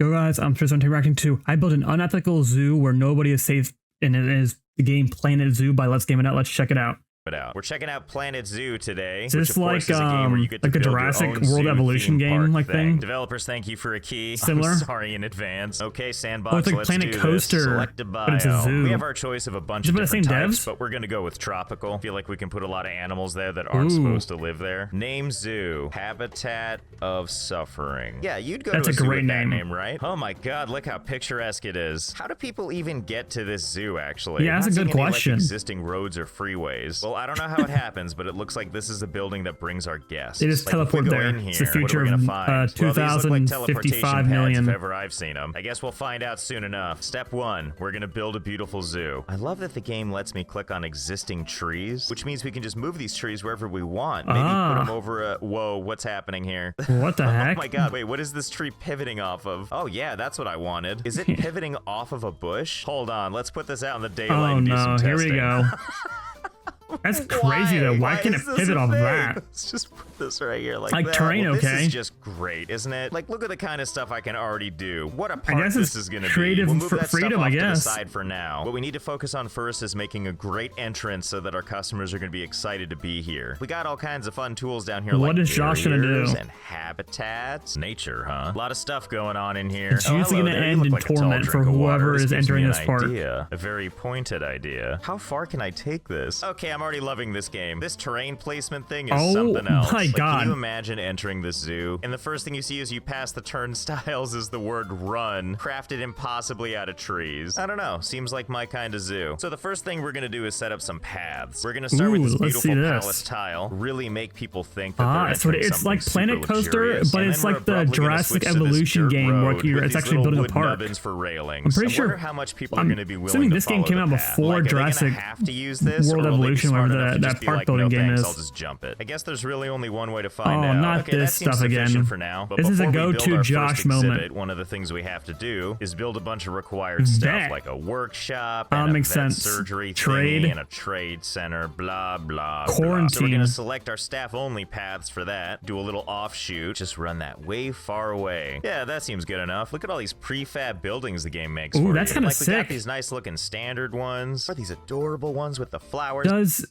Yo guys, I'm Truzuo interacting to I built an unethical zoo where nobody is safe, and it is the game Planet Zoo by Let's Game It Out. Let's check it out. We're checking out Planet Zoo today. Is this which of course is a game where you get to like a build your Jurassic own World zoo Evolution theme game park like thing? Developers, thank you for a key. Similar? I'm sorry in advance. Okay, Sandbox, Oh, it's like let's Planet do Coaster, this. Select a bio. but it's a zoo. We have our choice of a bunch Is it of by the different same types, devs? but we're gonna go with tropical. I feel like we can put a lot of animals there that aren't supposed to live there. Name zoo. Habitat of Suffering. Yeah, you'd go That's to a zoo great with that name. name, right? Oh my god, look how picturesque it is. How do people even get to this zoo, actually? Yeah, that's I'm a not good seeing any, question. like, existing roads or freeways. Well, I don't know how it happens, but it looks like this is a building that brings our guests. They just Like, if we teleport go there. in It's the here, future what are we of gonna find? Well, these look like 2055 teleportation million. pads if ever I've seen them. I guess we'll find out soon enough. Step 1, we're gonna build a beautiful zoo. I love that the game lets me click on existing trees, which means we can just move these trees wherever we want. Maybe put them over a... Whoa, what's happening here? What the heck? Oh my god, wait, what is this tree pivoting off of? Oh yeah, that's what I wanted. Is it pivoting off of a bush? Hold on, let's put this out in the daylight and do some no, here testing. we go. That's crazy though. Why can it is this pivot a off thing? that? Let's just put this right here like Like that. terrain, Well, okay. This is just great, isn't it? Like, look at the kind of stuff I can already do. What a I part guess this it's is going to be. creative We'll move that freedom, stuff off I to the guess. side for now. What we need to focus on first is making a great entrance so that our customers are going to be excited to be here. We got all kinds of fun tools down here. What like is Josh gonna do? barriers and habitats. Nature, huh? A lot of stuff going on in here. It's usually hello gonna there. You end look in like a tall torment drink for of water. whoever This is gives entering me this an park. idea. A very pointed idea. How far can I take this? Okay, I'm already loving this game. This terrain placement thing is something else. My God. Can you imagine entering this zoo and the first thing you see as you pass the turnstiles is the word run, crafted impossibly out of trees? I don't know. Seems like my kind of zoo. So the first thing we're gonna do is set up some paths. We're gonna start with this let's see beautiful this. palace tile. Really make people think that they're It's what entering it's like something Planet super Coaster, luxurious. but And it's then like we're the abruptly gonna Jurassic switch to this Evolution dirt game where road you're with it's these actually little building a wood park. nubbins for railings. I'm pretty I wonder sure- how much people are I'm going to be willing assuming to this game follow came the out path. before Like, are they gonna Jurassic have to use this, World or will they be Evolution, smart whatever enough to that just be park like, building no game thanks, is. I'll just jump it. I guess there's really only one way to find out. not Okay, this that seems stuff sufficient again. for now. But This is a before we build go-to our Josh first moment. exhibit, one of the things we have to do is build a bunch of required stuff, like a workshop, and a makes vet sense. surgery Trade. thingy, and a trade center, blah, blah, blah. So we're Quarantine. going to select our staff-only paths for that, do a little offshoot, just run that way far away. Yeah, that seems good enough. Look at all these prefab buildings the game makes for that's you. kinda Like, we got sick. these nice-looking standard ones, or these adorable ones with the flowers. Does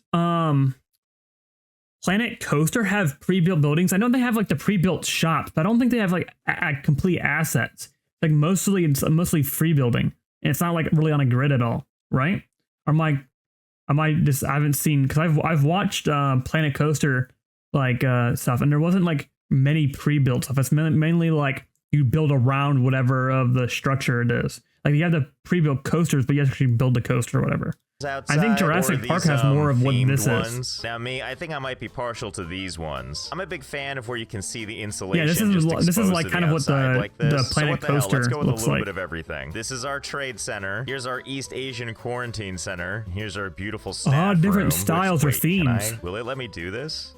Planet Coaster have pre-built buildings? I know they have like the pre-built shops, but I don't think they have like complete assets. Like it's mostly free building, and it's not like really on a grid at all, right? Or I haven't seen, because I've watched Planet Coaster like stuff, and there wasn't like many pre-built stuff. It's mainly like you build around whatever of the structure it is. Like you have the pre-built coasters, but you actually build the coaster or whatever. I think Jurassic Park has more of what this is. Now I think I might be partial to these ones. I'm a big fan of where you can see the insulation. Yeah, this is like kind of what the Planet Coaster Let's go with a looks little like. bit of everything. This is our trade center. Here's our East Asian quarantine center. Here's our beautiful staff different room, styles or themes. Will it let me do this?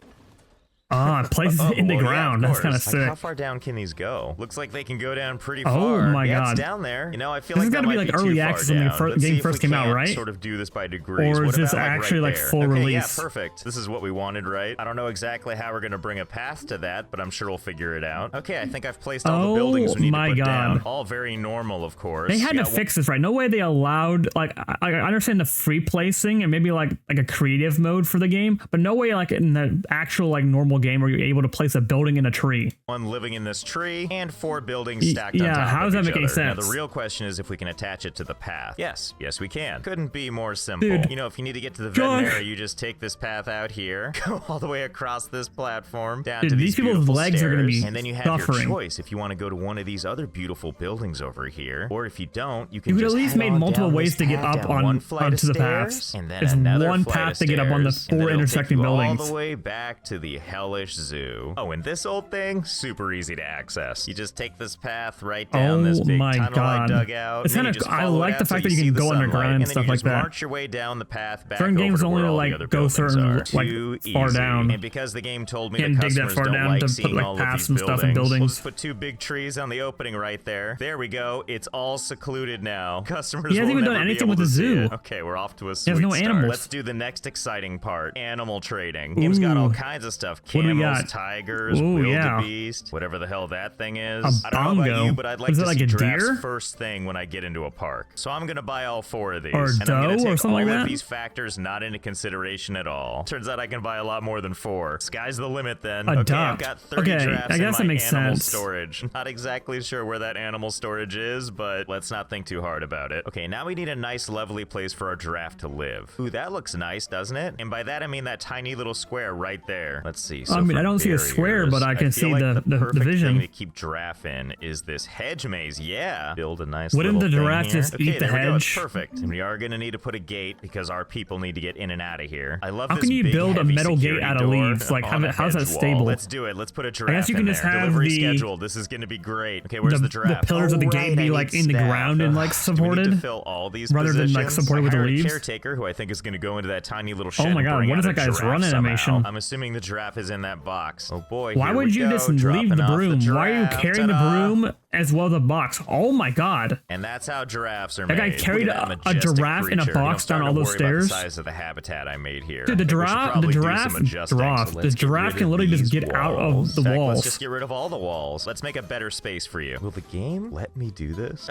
Places in the well, ground. Yeah, That's kind of Like, how sick. far down can these go? Looks like they can go down pretty Oh far. my Yeah, God. it's down there. You know, I feel This like has that gotta be might like too early far access when the down. Let's game see if first we came out, can't right? Sort of do this by degrees. Or is What this about, like, actually right like there? full Okay, release? Yeah, perfect. This is what we wanted, right? I don't know exactly how we're gonna bring a path to that, but I'm sure we'll figure it out. Okay, I think I've placed all the buildings we need to put down. All very normal, of course. They had to fix this, right? No way they allowed, like, I understand the free placing and maybe like a creative mode for the game, but no way like in the actual like normal game where you're able to place a building in a tree. One living in this tree and 4 buildings stacked on top how does of that each make any other. Now, sense? the real question is if we can attach it to the path. Yes, we can. Couldn't be more simple. Dude. You know, if you need to get to the veterinary, you just take this path out here, go all the way across this platform, down to these people's beautiful legs are gonna be stairs, and then you have your suffering. choice if you want to go to one of these other beautiful buildings over here, or if you don't, you can You could just at least head made on multiple down ways this to get path, up down one flight onto of the paths. stairs, and then There's another one flight path of to get up on the stairs, and 4 then it'll take intersecting you buildings. all the way back to the hellish zoo. Oh, and this old thing, super easy to access. You just take this path right down this big tunnel I dug out. It's kind of, I like the fact that you can go underground and stuff like that. March your way down the path back certain over games to only where all the like other go buildings certain are. like Too far easy. down. And because the game told me Can't the dig that customers far don't down like to put, seeing like, all of paths these and stuff in buildings, we'll buildings. just put 2 big trees on the opening right there. There we go. It's all secluded now. Customers He hasn't will even done never be anything able with the to see zoo. it. Okay, we're off to a sweet has no start. animals. Let's do the next exciting part, animal trading. Game's got all kinds of stuff. What What do we camels, got? tigers, Ooh, yeah. wildebeest, whatever the hell that thing is. A I don't know about bongo? you, but I'd like Is to it like see a giraffes deer? first thing when I get into a park. So I'm gonna buy all 4 of these. Or and I'm gonna doe or take something all like of that? these factors not into consideration at all. Turns out I can buy a lot more than 4. Sky's the limit then. A Okay, duck. I've got 30 Okay, giraffes I guess in that my makes animal sense. storage. Not exactly sure where that animal storage is, but let's not think too hard about it. Okay, now we need a nice lovely place for our giraffe to live. Ooh, that looks nice, doesn't it? And by that I mean that tiny little square right there. Let's see. So I mean, for I don't see a square, but I can feel see like the perfect vision. thing to keep giraffe in is this hedge maze. Yeah, build a nice Wouldn't little the thing giraffe here. just Okay, eat the there we go. It's hedge? perfect. And we are gonna need to put a gate because our people need to get in and out of here. I love How this can you big, build a heavy metal gate security out of door leaves? Like, on a how's that hedge wall. stable? Let's do it. Let's put a giraffe you can in just there. have Delivery the- scheduled. This is gonna be great. Okay, where's the The giraffe? pillars of the gate be I like need in the staff. ground and like Do we need to supported, fill all these rather than like positions? supported with I the hired a leaves. caretaker who I think is going to go into that tiny little shed. Oh my and god, bring what is out that a guy's giraffe run somehow. animation? I'm assuming the giraffe is in that box. Oh boy, Why here would we you go, just leave dropping the off broom? Why are you giraffe. carrying the Ta-da. broom as well as the box? Oh my god. And that's how giraffes are That guy made. carried Look at that a majestic giraffe in a creature. box Don't down all start to those worry about the stairs? size of the habitat I made here. Dude, the I think we should giraffe, probably do giraffe, some adjusting. giraffe. So The let's get giraffe rid can of literally just these get out of walls. the In fact, walls. Let's just get rid of all the walls. Let's make a better space for you. Will the game let me do this?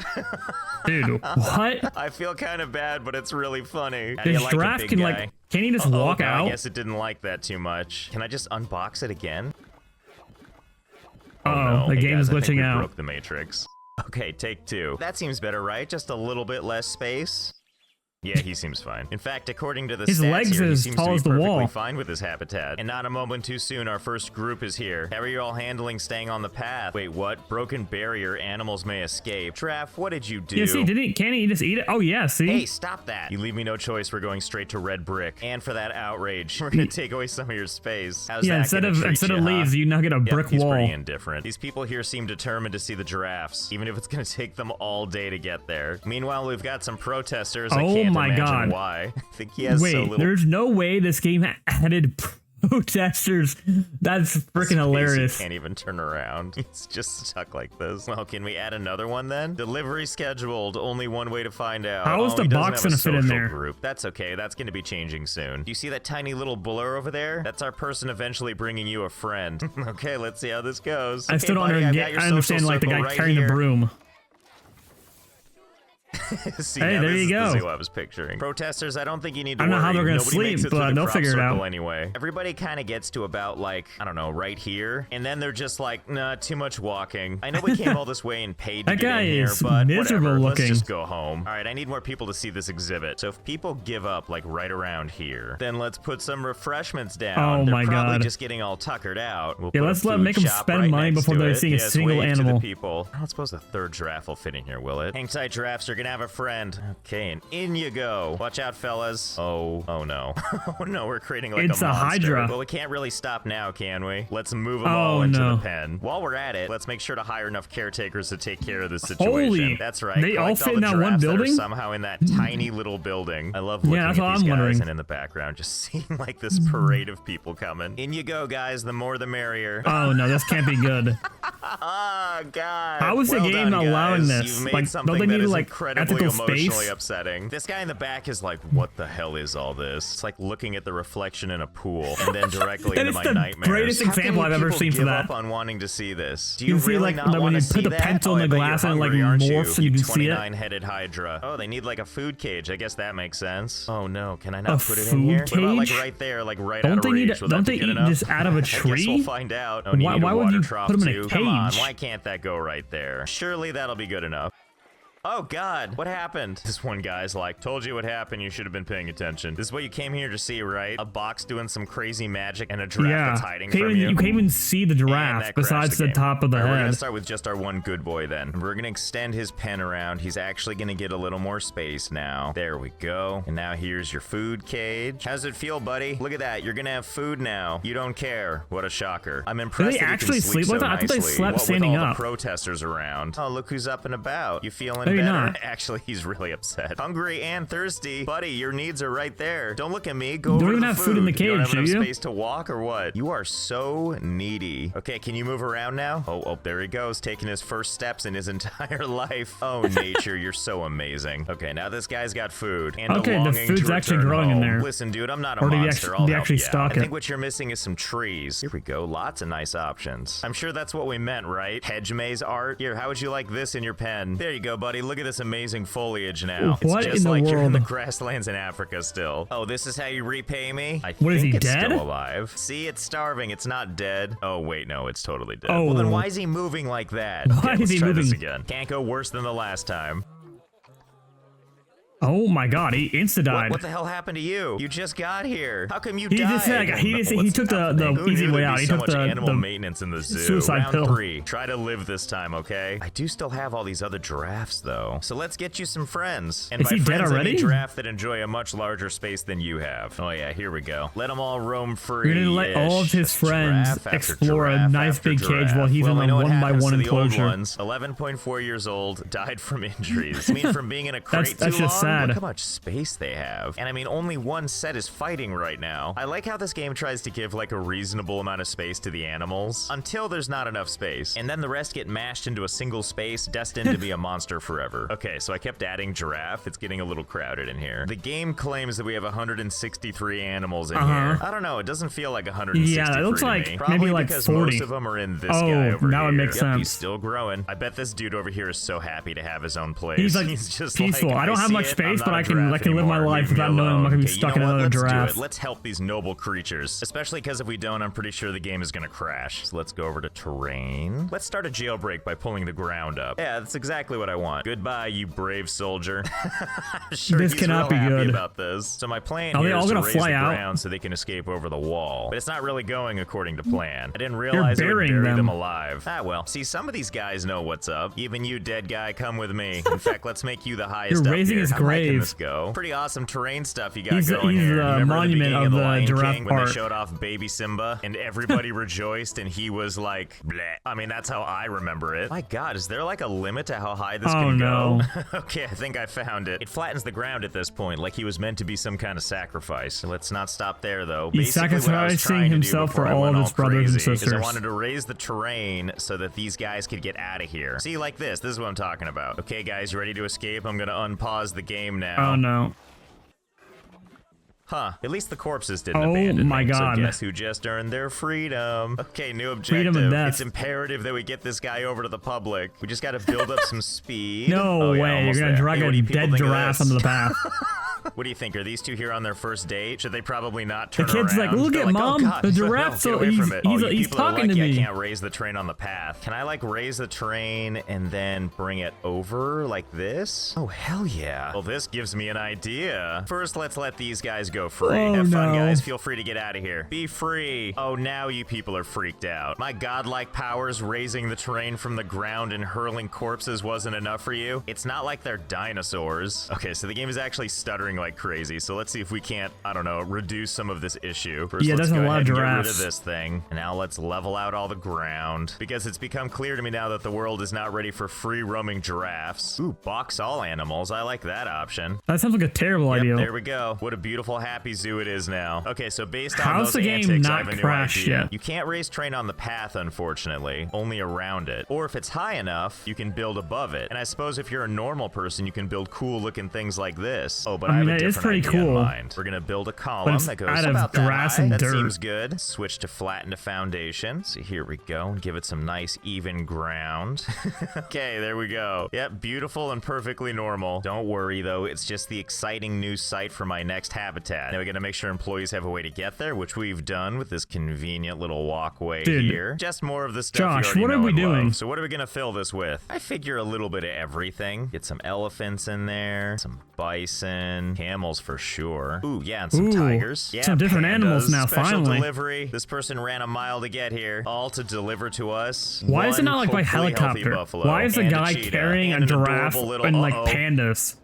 Dude, what? I feel kind of bad, but it's really funny. How do This you like it, giraffe big can guy? like, can he just Uh-oh, walk I out? guess it didn't like that too much. Can I just unbox it again? Uh-oh, no. the Hey, game guys, is I think glitching we out. broke the matrix. Okay, take 2. That seems better, right? Just a little bit less space. Yeah, he seems fine. In fact, according to the His stats legs here, he as seems tall to be as the perfectly wall. fine with his habitat. And not a moment too soon, our first group is here. How are you all handling staying on the path? Wait, what? Broken barrier, animals may escape. Giraffe, what did you do? Yeah, see, can't he just eat it? Oh yeah, see? Hey, stop that. You leave me no choice. We're going straight to red brick. And for that outrage, we're gonna take away some of your space. How's Yeah, that instead gonna of treat instead you, of huh? leaves, you now get a Yep, brick he's wall. pretty indifferent. These people here seem determined to see the giraffes, even if it's gonna take them all day to get there. Meanwhile, we've got some protesters. I Oh can't my imagine God. why. I think he has so Wait, little there's no way this game added protesters. That's freaking space, hilarious. He can't even turn around. He's just stuck like this. Well, can we add another one then? Delivery scheduled. Only one way to find out. How is the he doesn't box have a gonna fit in social there? Group. That's okay. That's gonna be changing soon. Do you see that tiny little blur over there? That's our person eventually bringing you a friend. Okay, let's see how this goes. I Okay, still don't buddy, I've got your I understand social like the circle guy right carrying here. the broom. See, Hey, now there this you is go. the zoo I was picturing. Protesters, I don't think you need to I don't know worry. how they're gonna Nobody makes sleep, it through but the they'll crop figure it circle out. anyway. Everybody kind of gets to about like, I don't know, right here, and then they're just like, nah, too much walking. I know we came all this way and paid to That get guy in here, is but miserable whatever. looking. Let's just go home. All right, I need more people to see this exhibit. So if people give up like right around here, then let's put some refreshments down. Oh They're my probably God. just getting all tuckered out. We'll Yeah, put a let's food make 'em shop spend right money next before to they're it. seeing a Yes, single wave to animal. the people. I don't suppose a third giraffe will fit in here, will it? Hang tight, giraffes. You're gonna have a friend. Okay, and in you go. Watch out, fellas. Oh no. Oh no, we're creating like It's a a monster. Hydra. Well, we can't really stop now, can we? Let's move them Oh, all into no. the pen. While we're at it, let's make sure to hire enough caretakers to take care of this situation. Holy, That's right. they all Collect fit the in that one giraffes that are building? somehow in that tiny little building. I love looking Yeah, that's at what these I'm guys wondering. and in the background, just seeing like this parade of people coming. In you go, guys. The more the merrier. Oh no, this can't be good. Ah, God. How is the Well game done, allowing guys. this? You've made Like, don't something they that need, is like, incredibly ethical emotionally space? upsetting. This guy in the back is like, what the hell is all this? It's like looking at the reflection in a pool and then directly That into is my the nightmares. greatest How can example you I've ever people seen for give that. up on wanting to see this? Do You you see, really like, not when you want to put see the that? pencil Oh, in I the bet glass you're and it, like, hungry, aren't morphs and you can see it? 29-headed Hydra. Oh, they need like a food cage. I guess that makes sense. Oh no, can I A not put it in food here? What about like cage? right there, like right Don't out of they need- reach? Will don't that they be good eat enough? just out of a I guess tree? we'll find out. Oh, and you Why- need a why would water you trough put 'em in a too. Come on, cage? why can't that go right there? Surely that'll be good enough. Oh God, what happened? This one guy's like, told you what happened, you should have been paying attention. This is what you came here to see, right? A box doing some crazy magic and a giraffe Yeah, that's hiding can't from even- you. you can't even see the And giraffe that crashed besides the game. top of the All right, we're gonna head. start with just our one good boy then. We're gonna extend his pen around. He's actually gonna get a little more space now. There we go. And now here's your food cage. How's it feel, buddy? Look at that. You're gonna have food now. You don't care. What a shocker. I'm impressed they that you actually can sleep sleep like so that? I thought they nicely. slept What standing with all up. the protesters around. Oh, look who's up and about. You feeling Maybe better? not. Actually, he's really upset. Hungry and thirsty. Buddy, your needs are right there. Don't look at me. Go Don't over to even the have food. food in the You don't cage, have enough do you? space to walk or what? You are so needy. Okay, can you move around now? Oh, there he goes, taking his first steps in his entire life. Oh, nature, you're so amazing. Okay, now this guy's got food and Okay, a the longing food's to actually return growing in home. there. Listen, dude, I'm not a Or did he monster. actually- I'll they help actually you out. stock I it? think what you're missing is some trees. Here we go, lots of nice options. I'm sure that's what we meant, right? Hedge maze art. Here, how would you like this in your pen? There you go, buddy. Look at this amazing foliage now. What It's just in the like you're in the world? grasslands in Africa still. Oh, this is how you repay me? I What, is think he it's dead? still alive. See, it's starving. It's not dead. Oh, wait, no, it's totally dead. Oh. Well, then why is he moving like that? Why Okay, is let's he try this moving? again. Can't go worse than the last time. Oh my god, he insta-died. What the hell happened to you? You just got here. How come you He died? just said, he What's took the happening? Who easy knew way there'd out. be He so took much the animal maintenance in the zoo. suicide Round pill. 3. Try to live this time, okay? I do still have all these other giraffes, though. So let's get you some friends. And Is by he dead friends, I already? mean giraffe that enjoy a much larger space than you have. Oh yeah, here we go. Let them all roam free. We're gonna let all of his friends explore a nice big cage while he's in a one-by-one enclosure. 11.4 years old, died from injuries. I mean, from being in a crate That's too just long. sad. Look how much space they have. And I mean, only one set is fighting right now. I like how this game tries to give like a reasonable amount of space to the animals until there's not enough space. And then the rest get mashed into a single space, destined to be a monster forever. Okay, so I kept adding giraffe. It's getting a little crowded in here. The game claims that we have 163 animals in here. I don't know. It doesn't feel like 163 Yeah, it looks to like me. maybe Probably like because 40. most of them are in this Oh, guy over now here. it makes Yep, he's sense. still growing. I bet this dude over here is so happy to have his own place. He's like just peaceful. like, I don't have see much it, space, I'm but not I a can giraffe live my anymore. life Leave me without knowing I'm not alone. gonna be Okay, stuck you in know what? another Let's do giraffe. it. Let's help these noble creatures. Especially because if we don't, I'm pretty sure the game is gonna crash. So let's go over to terrain. Let's start a jailbreak by pulling the ground up. Yeah, that's exactly what I want. Goodbye, you brave soldier. I'm sure This he's cannot real be happy good. about this. So my plan Are they here all is to gonna raise fly the out? ground so they can escape over the wall. But it's not really going according to plan. I didn't realize it would burying bury them them. alive. Ah, well. See, some of these guys know what's up. Even you, dead guy, come with me. In fact, let's make you the highest You're up raising here. his I'm liking grave. this go. Pretty awesome terrain stuff you got He's going here. the Remember monument the of the Lion giraffe King when they part. showed off baby Simba and everybody rejoiced and he was like, bleh. I mean, that's how I remember it. My God, is there like a limit to how high this Oh, can no. go? Okay, I think I found it. It flattens the ground at this point, like he was meant to be some kind of sacrifice. Let's not stop there, though. He's Basically, what I was sacrificing trying to do himself before for I all went of his all brothers and crazy is I sisters. wanted to raise the terrain so that these guys could get out of here. See, like this. This is what I'm talking about. Okay, guys, you ready to escape? I'm gonna unpause the game now. Oh no. Huh. At least the corpses didn't Oh abandon my me. God. So guess who just earned their freedom? Okay, new objective. Freedom and death. It's imperative that we get this guy over to the public. We just gotta build up some speed. No Oh, yeah, way. You're almost gonna there. drag Hey, what a do you people dead think of giraffe this? onto the path. What do you think? Are these two here on their first date? Should they probably not turn The kid's around? like, look They're at like, Mom, oh, God. the giraffe, Get away he's- from it. he's- Oh, you he's people are talking to lucky me. I can't raise the train on the path. Can I like raise the train and then bring it over like this? Oh, hell yeah. Well, this gives me an idea. First, let's let these guys go free. Oh, Have fun, no. guys. Feel free to get out of here. Be free. Oh, now you people are freaked out. My godlike powers raising the train from the ground and hurling corpses wasn't enough for you? It's not like they're dinosaurs. Okay, so the game is actually stuttering like crazy. So let's see if we can't, I don't know, reduce some of this issue. First, Yeah, let's there's go a lot ahead of and get rid of giraffes. this thing. And now let's level out all the ground. Because it's become clear to me now that the world is not ready for free roaming giraffes. Ooh, box all animals. I like that option. That sounds like a terrible Yep, idea. there we go. What a beautiful, happy zoo it is now. Okay, so based on How's those the game antics, I not have a new crashed idea. yet? You can't raise train on the path, unfortunately, only around it. Or if it's high enough, you can build above it. And I suppose if you're a normal person, you can build cool-looking things like this. Oh, but I, I mean, have a that is different pretty idea in cool. mind. We're gonna build a column it's that goes out of about that grass high. and That dirt. seems good. Switch to flatten to foundation. So here we go, and give it some nice even ground. Okay, there we go. Yep, beautiful and perfectly normal. Don't worry though, it's just the exciting new site for my next habitat. Now we gotta make sure employees have a way to get there, which we've done with this convenient little walkway Dude. here. Just more of the stuff Josh, you what already are know we and doing? love. So what are we gonna fill this with? I figure a little bit of everything. Get some elephants in there, some bison, camels for sure. Ooh, yeah, and some Ooh, tigers. Yeah, some different pandas, animals now, special finally. delivery. This person ran a mile to get here, all to deliver to us. Why is it one not like by hopefully healthy helicopter? buffalo Why is the and guy cheetah carrying and a an giraffe adorable little and like uh-oh. pandas?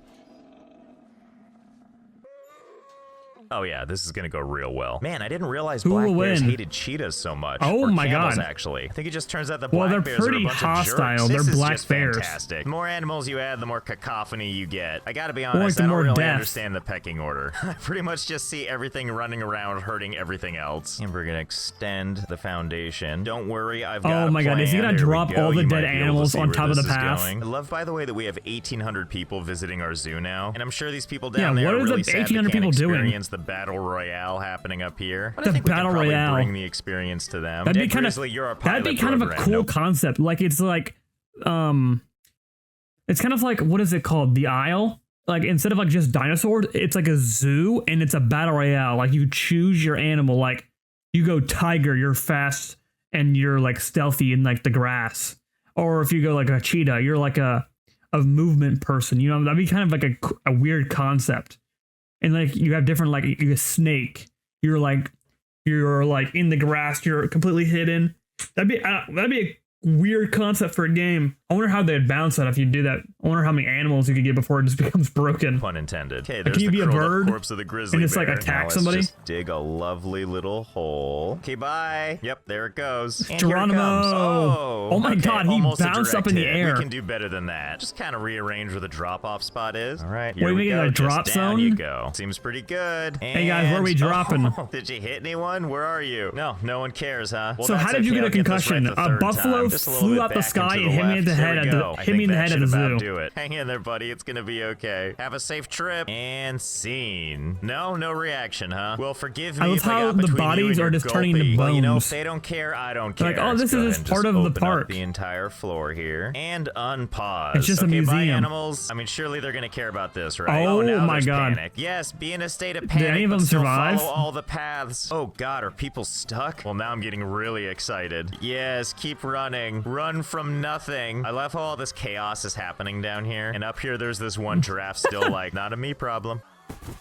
Oh yeah, this is gonna go real well. Man, I didn't realize Who black will bears win? hated cheetahs so much. Oh Or my camels, God. actually. I think it just turns out the Well, black they're bears are a pretty bunch hostile. of jerks. They're This is black just bears. fantastic. The more animals you add, the more cacophony you get. I gotta be like honest, the I don't more really death. understand the pecking order. I pretty much just see everything running around hurting everything else. And we're gonna extend the foundation. Don't worry, I've got Oh my God, is he gonna There we drop go. all the You dead might be able to animals see on where top of this the is path? going. I love, by the way, that we have 1,800 people visiting our zoo now. And I'm sure these people Yeah, down there what are are the really sad they 1,800 can't people doing? experience the battle royale happening up here. But I The think we battle can probably royale. bring the experience to them. That'd be Dead kind Grizzly, you're our of that'd be pilot kind of a program. cool Nope. concept. Like it's kind of like, what is it called? The Isle? Like instead of like just dinosaurs, it's like a zoo and it's a battle royale. Like you choose your animal. Like you go tiger, you're fast and you're like stealthy in like the grass. Or if you go like a cheetah, you're like a movement person. You know, that'd be kind of like a weird concept. And like you have different, like you a snake. You're like in the grass. You're completely hidden. That'd be a weird concept for a game. I wonder how they'd bounce that if you do that. I wonder how many animals you could get before it just becomes broken. Pun intended. Okay, there's Can you the be a curled up bird corpse of the grizzly and just, like, bear. attack Now let's somebody? just dig a lovely little hole. Okay, bye. Yep, there it goes. And here it Geronimo! comes. Oh my okay, God, he almost a bounced direct up in the hit. air. We can do better than that. Just kind of rearrange where the drop-off spot is. All right, Wait, here we we get go. a drop Just down zone? you go. Seems pretty good. Hey guys, where are we And- dropping? Oh, did you hit anyone? Where are you? No one cares, huh? Well, So how that's did you okay. get a I'll this concussion? right the A third buffalo time. Just a little flew bit out the back sky and and to hit me in the left. head There we at the- go. I hit think me in the that head at should the about zoo. do it. Hang in there, buddy. It's gonna be okay. Have a safe trip. And scene. No reaction, huh? Well, forgive me I love if I how got the between you bodies and are your just turning gulpy. into Well, you know, if bones. they don't care, I don't They're care. like, oh, this Let's go is ahead just and part just of the open up park. the entire floor here and unpause. It's just a okay, bye, museum. animals. I mean, surely they're gonna care about this, right? Oh now my there's God. Panic. Yes, be in a state of panic. any of but them still survive? Follow all the paths. Oh God, are people stuck? Well, now I'm getting really excited. Yes, keep running. Run from nothing. I love how all this chaos is happening down here, and up here there's this one giraffe still like, not a me problem.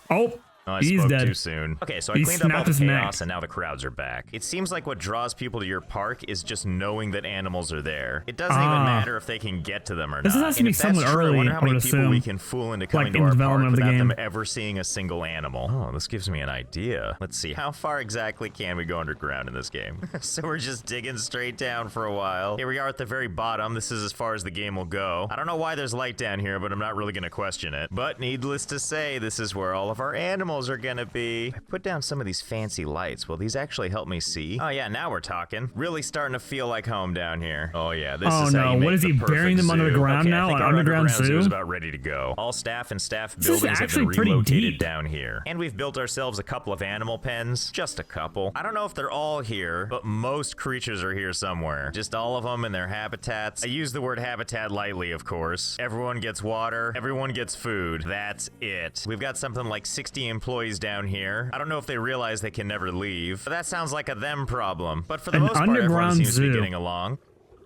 Oh, Oh, I he's spoke dead. too soon. Okay, so I He cleaned up all snapped the his chaos neck. and now the crowds are back. It seems like what draws people to your park is just knowing that animals are there. It doesn't even matter if they can get to them or This not. has to And be if that's somewhat true, early, I wonder how I would many people we assume. can fool into coming Like, to in our park development of the without game. them ever seeing a single animal. Oh, this gives me an idea. Let's see, how far exactly can we go underground in this game? So we're just digging straight down for a while. Here we are at the very bottom. This is as far as the game will go. I don't know why there's light down here, but I'm not really gonna question it. But needless to say, this is where all of our animals are gonna be. I put down some of these fancy lights. Will these actually help me see? Oh yeah, now we're talking. Really starting to feel like home down here. Oh yeah, this Oh is how no, you make what is the he burying perfect them under the zoo. ground Okay, now? I think An our underground zoo? is about ready to go. All staff and staff This is buildings have actually been pretty relocated deep. down here. And we've built ourselves a couple of animal pens. Just a couple. I don't know if they're all here, but most creatures are here somewhere. Just all of them in their habitats. I use the word habitat lightly, of course. Everyone gets water. Everyone gets food. That's it. We've got something like 60 employees down here. I don't know if they realize they can never leave. But that sounds like a them problem. But for the An most part, everyone underground seems to be zoo. getting along.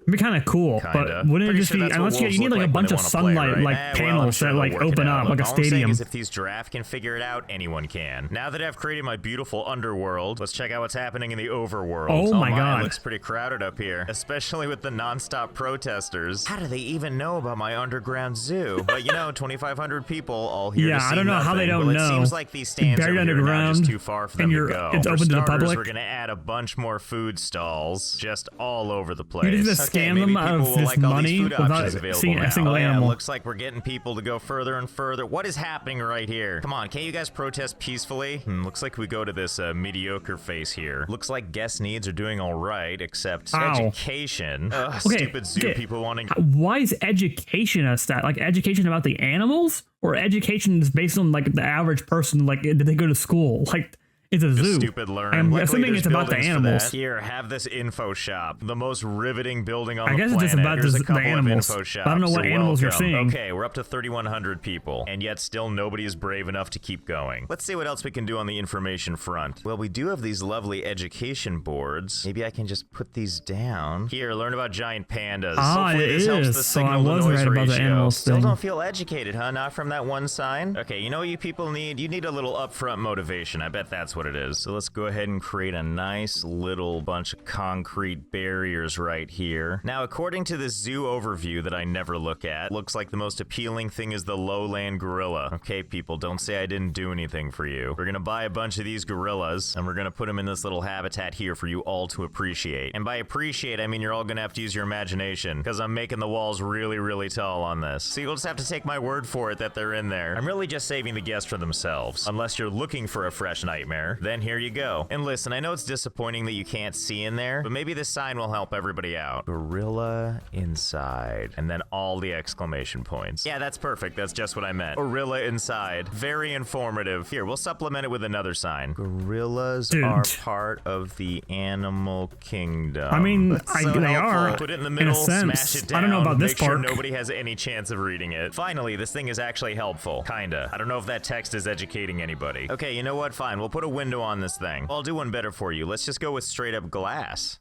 It'd be kind of cool, Kinda. but wouldn't Pretty it just sure be, that's what unless you wolves need look like a like when bunch they of wanna play, sunlight, right? like Well, I'm panels sure that they'll like work it open out. up, like a All I'm saying stadium. is if these giraffe can figure it out, anyone can. Now that I've created my beautiful underworld, let's check out what's happening in the overworld. Oh my God. It looks pretty crowded up here, especially with the non-stop protesters. How do they even know about my underground zoo? But you know, 2,500 people all here Yeah, to see I don't know how they nothing. don't Well, it know. seems like these stands Buried over here are now underground, just too far for them and to go. it's For open to the starters, public. we're gonna add a bunch more food stalls just all over the place. You just Okay, scam maybe them out people of will this like all these money food without options available seeing a now. single Oh, yeah, animal. looks like we're getting people to go further and further. What is happening right here? Come on, can't you guys protest peacefully? Looks like we go to this mediocre face here. Looks like guest needs are doing all right, except Ow. education. Ugh, Okay, stupid zoo okay. people wanting. Why is education a stat? Like education about the animals, or education is based on like the average person? Like, did they go to school? Like, it's a zoo. Stupid learn. I'm Luckily, assuming there's it's about the buildings for animals. that. Here, have this info shop. The most riveting building on I the guess planet. it's just about Here's the a couple animals. Of info shops. But I don't know what You're animals you're welcome. seeing. Okay, we're up to 3,100 people, and yet still nobody is brave enough to keep going. Let's see what else we can do on the information front. Well, we do have these lovely education boards. Maybe I can just put these down. Here, learn about giant pandas. Ah, Hopefully it this helps is. the So I signal to was noise right about the ratio. animals Still thing. don't feel educated, huh? Not from that one sign? Okay, you know what you people need? You need a little upfront motivation. I bet that's what it is. So let's go ahead and create a nice little bunch of concrete barriers right here. Now, according to this zoo overview that I never look at, looks like the most appealing thing is the lowland gorilla. Okay, people, don't say I didn't do anything for you. We're gonna buy a bunch of these gorillas, and we're gonna put them in this little habitat here for you all to appreciate. And by appreciate, I mean you're all gonna have to use your imagination, because I'm making the walls really, really tall on this. So you'll just have to take my word for it that they're in there. I'm really just saving the guests for themselves. Unless you're looking for a fresh nightmare, then here you go. And listen, I know it's disappointing that you can't see in there, but maybe this sign will help everybody out. Gorilla inside. And then all the exclamation points. Yeah, that's perfect. That's just what I meant. Gorilla inside. Very informative. Here, we'll supplement it with another sign. Gorillas are part of the animal kingdom. I mean, they helpful. are. Put it in the middle, smash it down. I don't know about this make sure part. nobody has any chance of reading it. Finally, this thing is actually helpful. Kinda. I don't know if that text is educating anybody. Okay, you know what? Fine. We'll put a window on this thing. I'll do one better for you. Let's just go with straight up glass.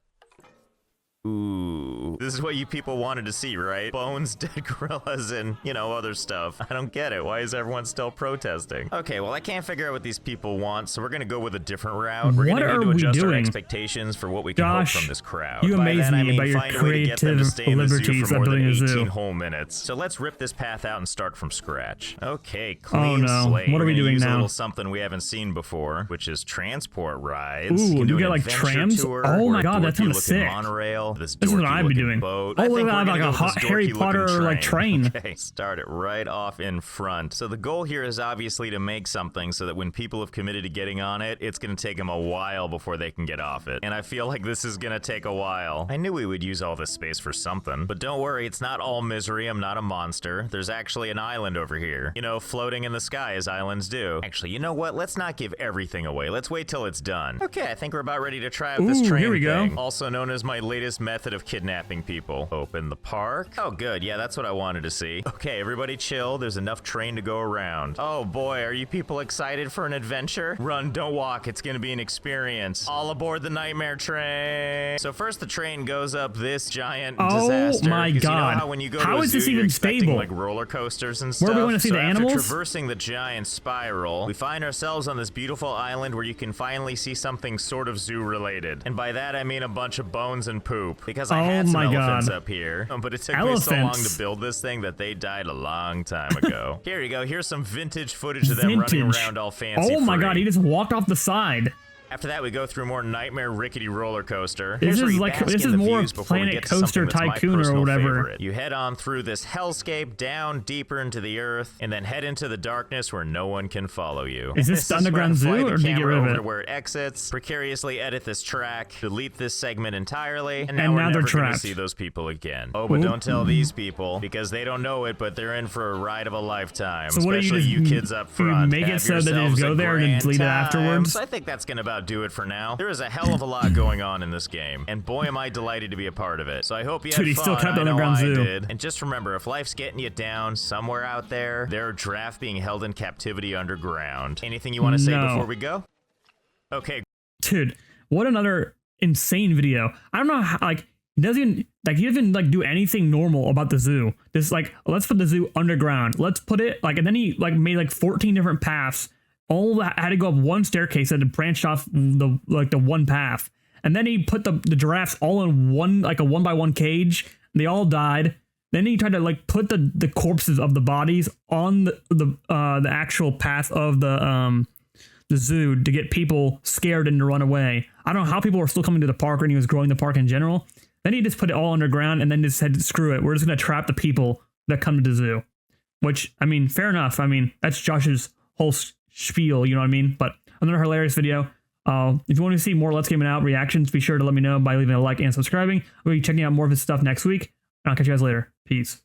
Ooh, this is what you people wanted to see, right? Bones, dead gorillas, and, you know, other stuff. I don't get it. Why is everyone still protesting? Okay, well, I can't figure out what these people want, so we're gonna go with a different route. We're gonna need to adjust our expectations for what we can hope from this crowd. You amaze me I by your creative liberties of building a zoo. 18 whole minutes. So let's rip this path out and start from scratch. Okay, clean slate. What are we doing use now? A little something we haven't seen before, which is transport rides. Ooh, you you get like trams? Oh my god, that's kind of sick. Monorail. This is what I'd be doing. Boat. Oh, look at like a Harry Potter like train. Okay, start it right off in front. So the goal here is obviously to make something so that when people have committed to getting on it, it's going to take them a while before they can get off it. And I feel like this is going to take a while. I knew we would use all this space for something, but don't worry, it's not all misery. I'm not a monster. There's actually an island over here, you know, floating in the sky as islands do. Actually, you know what? Let's not give everything away. Let's wait till it's done. Okay, I think we're about ready to try out this train here we thing, go. also known as my latest method of kidnapping people. Open the park. Oh, good. Yeah, that's what I wanted to see. Okay, everybody chill. There's enough train to go around. Oh boy, are you people excited for an adventure? Run, don't walk. It's gonna be an experience. All aboard the nightmare train. So first the train goes up this giant disaster. Oh my god. You know how when you go to a zoo, this you're even expecting, stable? like roller coasters and stuff. Where are we going to see the animals? After traversing the giant spiral, we find ourselves on this beautiful island where you can finally see something sort of zoo related. And by that I mean a bunch of bones and poop. Because I had some elephants up here, but it took me so long to build this thing that they died a long time ago. Here you go. Here's some vintage footage of them running around all fancy. Oh my god, he just walked off the side. After that, we go through more nightmare rickety roller coaster. This is more Planet Coaster Tycoon or whatever. Favorite. You head on through this hellscape, down deeper into the earth, and then head into the darkness where no one can follow you. Is this the underground zoo, or did you get rid of it? Where it exits, precariously edit this track, delete this segment entirely, and now they're we're never going trapped. to see those people again. Oh, but don't tell these people, because they don't know it, but they're in for a ride of a lifetime. So what do especially you kids up front. Make it so that they just go there and delete it afterwards? I think that's going to about do it for now. There is a hell of a lot going on in this game, and boy am I delighted to be a part of it. So I hope you had fun. Still kept the underground zoo. Did. And just remember, if life's getting you down somewhere out there, there are giraffe being held in captivity underground. Anything you want to say before we go? Okay. Dude, what another insane video. I don't know how, like, he doesn't do anything normal about the zoo. This, like, let's put the zoo underground. Let's put it, like, and then he, like, made, like, 14 different paths. All that had to go up one staircase that had branched off the one path. And then he put the giraffes all in one, like a 1x1 cage. They all died. Then he tried to like put the corpses of the bodies on the actual path of the zoo to get people scared and to run away. I don't know how people were still coming to the park when he was growing the park in general. Then he just put it all underground and then just said, screw it. We're just going to trap the people that come to the zoo. Which, I mean, fair enough. I mean, that's Josh's whole spiel, you know what I mean? But another hilarious video. If you want to see more Let's Gaming Out reactions, be sure to let me know by leaving a like and subscribing. We'll be checking out more of his stuff next week. And I'll catch you guys later. Peace.